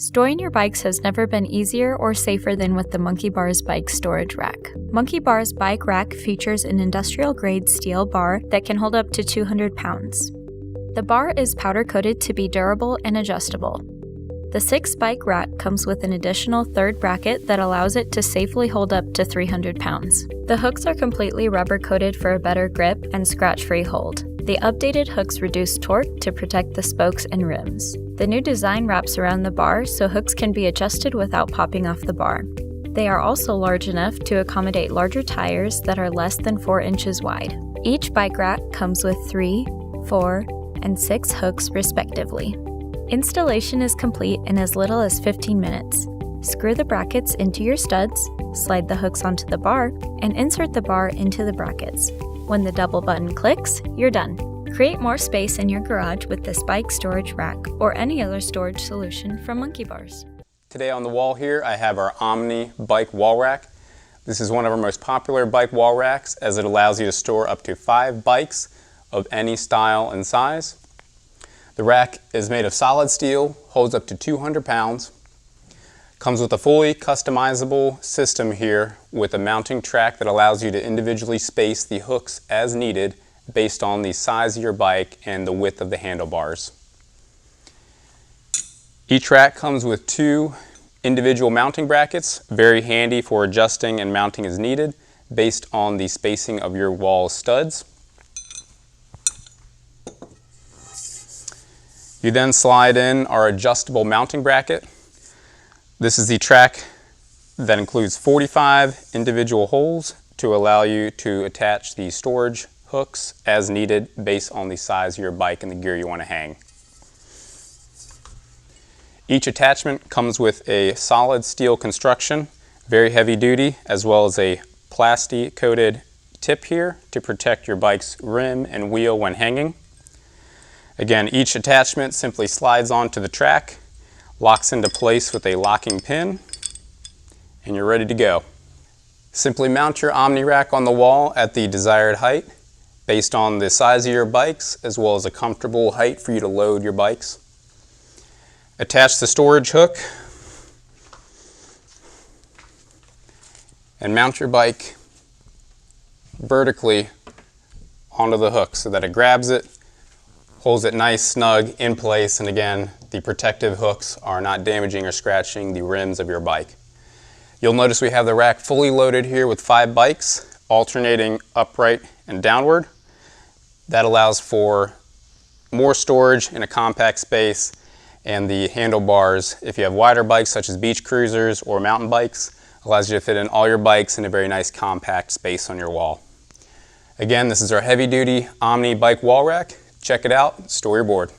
Storing your bikes has never been easier or safer than with the Monkey Bars Bike Storage Rack. Monkey Bars Bike Rack features an industrial-grade steel bar that can hold up to 200 pounds. The bar is powder-coated to be durable and adjustable. The 6-bike rack comes with an additional third bracket that allows it to safely hold up to 300 pounds. The hooks are completely rubber-coated for a better grip and scratch-free hold. The updated hooks reduce torque to protect the spokes and rims. The new design wraps around the bar so hooks can be adjusted without popping off the bar. They are also large enough to accommodate larger tires that are less than 4 inches wide. Each bike rack comes with 3, 4, and 6 hooks respectively. Installation is complete in as little as 15 minutes. Screw the brackets into your studs, slide the hooks onto the bar, and insert the bar into the brackets. When the double button clicks, you're done. Create more space in your garage with this bike storage rack or any other storage solution from Monkey Bars. Today on the wall here I have our Omni bike wall rack. This is one of our most popular bike wall racks as it allows you to store up to 5 bikes of any style and size. The rack is made of solid steel, holds up to 200 pounds. Comes with a fully customizable system here with a mounting track that allows you to individually space the hooks as needed based on the size of your bike and the width of the handlebars. Each rack comes with 2 individual mounting brackets, very handy for adjusting and mounting as needed based on the spacing of your wall studs. You then slide in our adjustable mounting bracket. This is the track that includes 45 individual holes to allow you to attach the storage hooks as needed based on the size of your bike and the gear you want to hang. Each attachment comes with a solid steel construction, very heavy duty, as well as a plastic coated tip here to protect your bike's rim and wheel when hanging. Again, each attachment simply slides onto the track, locks into place with a locking pin, and you're ready to go. Simply mount your Omni rack on the wall at the desired height based on the size of your bikes as well as a comfortable height for you to load your bikes. Attach the storage hook and mount your bike vertically onto the hook so that it grabs it, holds it nice, snug, in place, and again, the protective hooks are not damaging or scratching the rims of your bike. You'll notice we have the rack fully loaded here with 5 bikes, alternating upright and downward. That allows for more storage in a compact space, and the handlebars, if you have wider bikes such as beach cruisers or mountain bikes, allows you to fit in all your bikes in a very nice compact space on your wall. Again, this is our heavy duty Omni bike wall rack. Check it out, store your board.